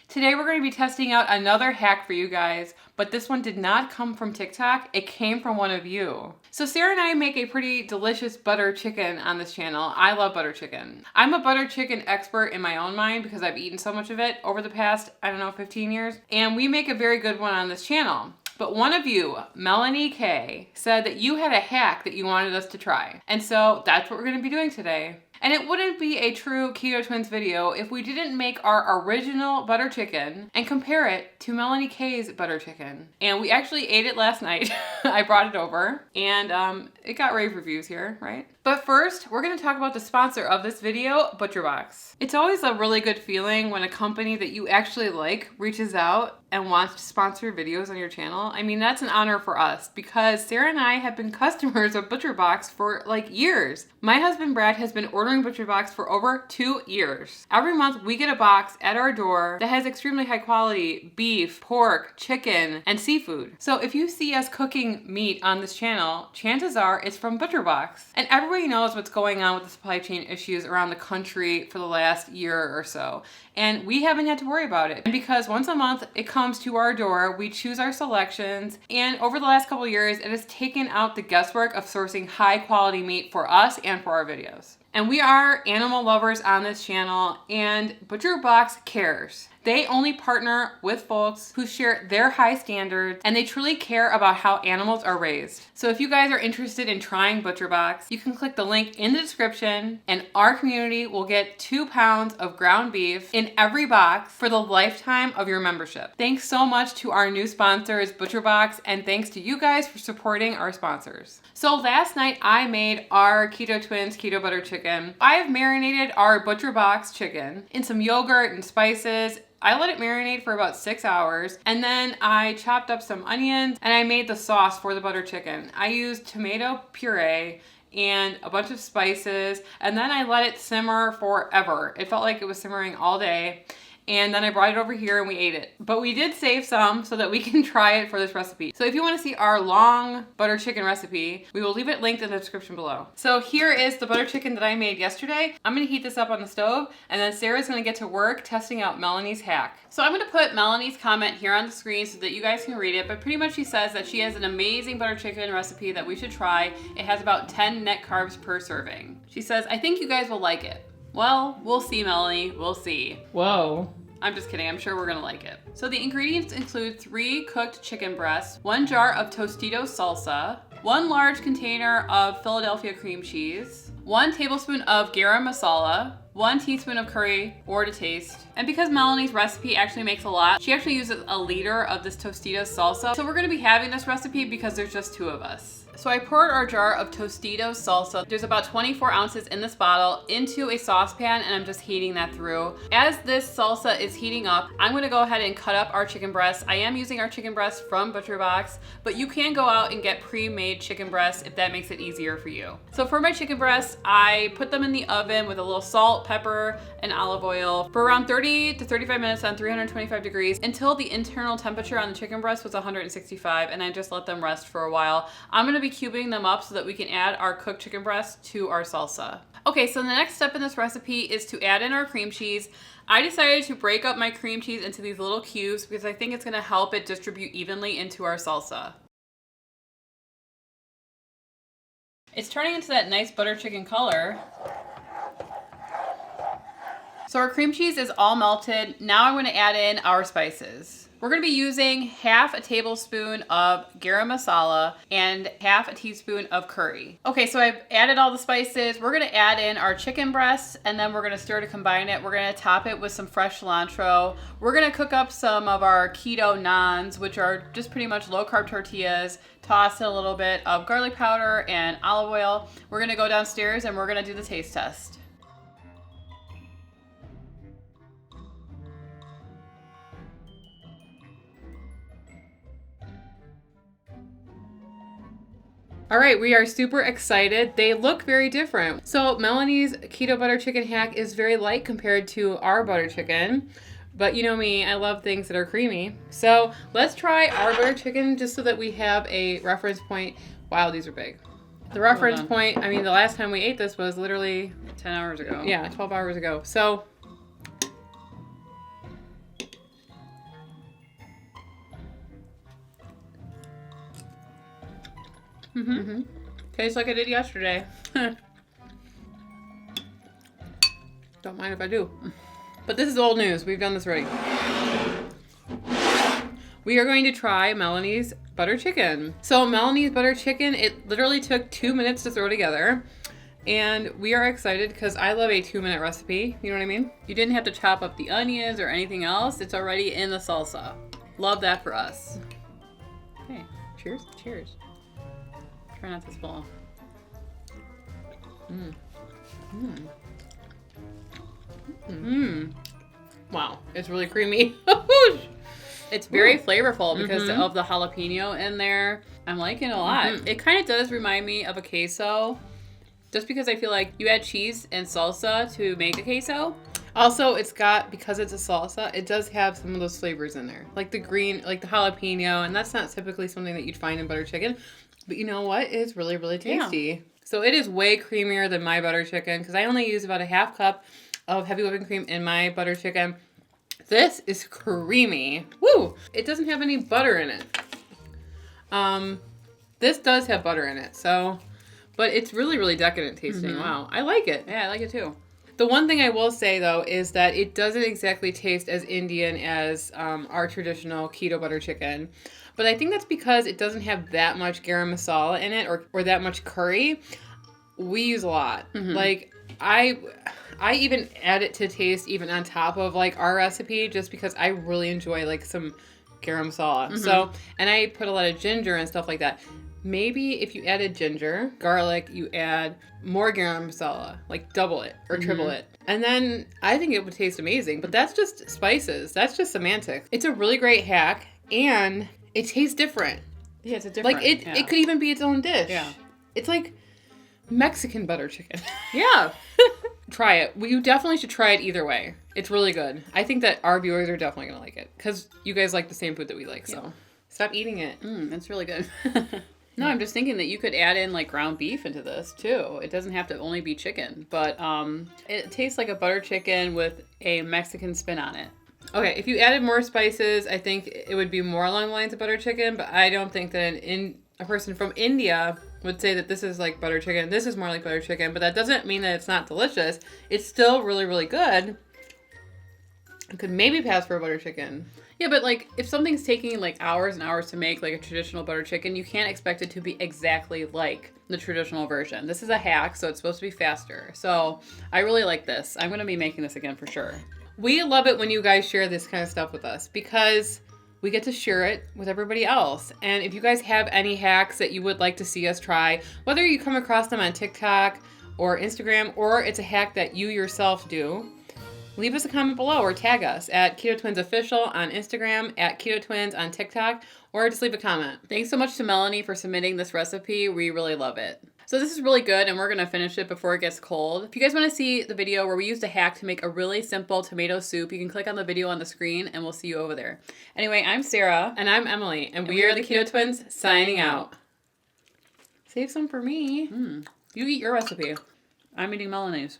Today we're going to be testing out another hack for you guys, but this one did not come from TikTok, it came from one of you. So Sarah and I make a pretty delicious butter chicken on this channel. I love butter chicken. I'm a butter chicken expert in my own mind because I've eaten so much of it over the past, 15 years. And we make a very good one on this channel. But one of you, Melanie K, said that you had a hack that you wanted us to try. And so that's what we're going to be doing today. And it wouldn't be a true Keto Twins video if we didn't make our original butter chicken and compare it to Melanie K's butter chicken. And we actually ate it last night. I brought it over and it got rave reviews here, right? But first, we're going to talk about the sponsor of this video, ButcherBox. It's always a really good feeling when a company that you actually like reaches out and wants to sponsor videos on your channel. I mean, that's an honor for us because Sarah and I have been customers of ButcherBox for like years. My husband Brad has been ordering ButcherBox for over 2 years. Every month we get a box at our door that has extremely high quality beef, pork, chicken, and seafood. So if you see us cooking meat on this channel, chances are it's from ButcherBox. And everybody knows what's going on with the supply chain issues around the country for the last year or so. And we haven't had to worry about it. And because once a month it comes to our door, we choose our selections. And over the last couple of years, it has taken out the guesswork of sourcing high quality meat for us and for our videos. And we are animal lovers on this channel, and ButcherBox cares. They only partner with folks who share their high standards and they truly care about how animals are raised. So if you guys are interested in trying ButcherBox, you can click the link in the description and our community will get 2 pounds of ground beef in every box for the lifetime of your membership. Thanks so much to our new sponsors, ButcherBox, and thanks to you guys for supporting our sponsors. So last night I made our Keto Twins Keto Butter Chicken. I've marinated our ButcherBox chicken in some yogurt and spices. I let it marinate for about 6 hours and then I chopped up some onions and I made the sauce for the butter chicken. I used tomato puree and a bunch of spices and then I let it simmer forever. It felt like it was simmering all day. And then I brought it over here and we ate it. But we did save some so that we can try it for this recipe. So if you want to see our long butter chicken recipe, we will leave it linked in the description below. So here is the butter chicken that I made yesterday. I'm going to heat this up on the stove and then Sarah's going to get to work testing out Melanie's hack. So I'm going to put Melanie's comment here on the screen so that you guys can read it. But pretty much she says that she has an amazing butter chicken recipe that we should try. It has about 10 net carbs per serving. She says, I think you guys will like it. Well, we'll see, Melanie. We'll see. Whoa. I'm just kidding. I'm sure we're gonna like it. So the ingredients include 3 cooked chicken breasts, 1 jar of Tostito salsa, 1 large container of Philadelphia cream cheese, 1 tablespoon of Garam Masala, 1 teaspoon of curry or to taste. And because Melanie's recipe actually makes a lot, she actually uses a liter of this Tostito salsa. So we're gonna be having this recipe because there's just 2 of us. So I poured our jar of Tostito salsa, there's about 24 ounces in this bottle, into a saucepan and I'm just heating that through. As this salsa is heating up, I'm gonna go ahead and cut up our chicken breasts. I am using our chicken breasts from ButcherBox, but you can go out and get pre-made chicken breasts if that makes it easier for you. So for my chicken breasts, I put them in the oven with a little salt, pepper, and olive oil for around 30 to 35 minutes on 325 degrees until the internal temperature on the chicken breast was 165, and I just let them rest for a while. I'm gonna be cubing them up so that we can add our cooked chicken breast to our salsa. Okay, so the next step in this recipe is to add in our cream cheese. I decided to break up my cream cheese into these little cubes because I think it's gonna help it distribute evenly into our salsa. It's turning into that nice butter chicken color. So our cream cheese is all melted. Now I'm going to add in our spices. We're going to be using half a tablespoon of garam masala and half a teaspoon of curry. Okay, so I've added all the spices. We're going to add in our chicken breasts and then we're going to stir to combine it. We're going to top it with some fresh cilantro. We're going to cook up some of our keto naans, which are just pretty much low carb tortillas. Toss in a little bit of garlic powder and olive oil. We're going to go downstairs and we're going to do the taste test. All right, we are super excited. They look very different. So Melanie's keto butter chicken hack is very light compared to our butter chicken. But you know me, I love things that are creamy. So let's try our butter chicken just so that we have a reference point. Wow, these are big. The reference point, I mean, the last time we ate this was literally 10 hours ago. Yeah, 12 hours ago. So Tastes like I did yesterday. Don't mind if I do. But this is old news. We've done this already. We are going to try Melanie's butter chicken. So Melanie's butter chicken, it literally took 2 minutes to throw together. And we are excited because I love a 2-minute recipe. You know what I mean? You didn't have to chop up the onions or anything else. It's already in the salsa. Love that for us. Okay, cheers. Cheers. Try not to spill. Wow, it's really creamy. It's very flavorful because of the jalapeno in there. I'm liking it a lot. It kind of does remind me of a queso, just because I feel like you add cheese and salsa to make a queso. Also, it's got, because it's a salsa, it does have some of those flavors in there. Like the green, like the jalapeno, and that's not typically something that you'd find in butter chicken. But you know what? It's really, really tasty. Yeah. So it is way creamier than my butter chicken because I only use about a half cup of heavy whipping cream in my butter chicken. This is creamy. Woo! It doesn't have any butter in it. This does have butter in it, so, but it's really, really decadent tasting. Wow. I like it. Yeah, I like it too. The one thing I will say, though, is that it doesn't exactly taste as Indian as our traditional keto butter chicken. But I think that's because it doesn't have that much garam masala in it or that much curry. We use a lot. Like, I even add it to taste even on top of, like, our recipe just because I really enjoy, like, some garam masala. So, and I put a lot of ginger and stuff like that. Maybe if you added ginger, garlic, you add more garam masala, like double it or triple it. And then I think it would taste amazing, but that's just spices. That's just semantics. It's a really great hack and it tastes different. Yeah, it's a different. Like it could even be its own dish. Yeah. It's like Mexican butter chicken. Yeah. Try it. Well, you definitely should try it either way. It's really good. I think that our viewers are definitely going to like it because you guys like the same food that we like. So stop eating it. It's really good. No, I'm just thinking that you could add in like ground beef into this too. It doesn't have to only be chicken, but it tastes like a butter chicken with a Mexican spin on it. Okay, if you added more spices, I think it would be more along the lines of butter chicken, but I don't think that a person from India would say that this is like butter chicken. This is more like butter chicken, but that doesn't mean that it's not delicious. It's still really, really good. It could maybe pass for a butter chicken. Yeah, but like if something's taking like hours and hours to make like a traditional butter chicken, you can't expect it to be exactly like the traditional version. This is a hack, so it's supposed to be faster. So I really like this. I'm going to be making this again for sure. We love it when you guys share this kind of stuff with us because we get to share it with everybody else. And if you guys have any hacks that you would like to see us try, whether you come across them on TikTok or Instagram, or it's a hack that you yourself do, leave us a comment below or tag us at Keto Twins Official on Instagram, at Keto Twins on TikTok, or just leave a comment. Thanks so much to Melanie for submitting this recipe. We really love it. So this is really good, and we're going to finish it before it gets cold. If you guys want to see the video where we used a hack to make a really simple tomato soup, you can click on the video on the screen, and we'll see you over there. Anyway, I'm Sarah. And I'm Emily. And we are the Keto Twins signing out. Save some for me. You eat your recipe. I'm eating Melanie's.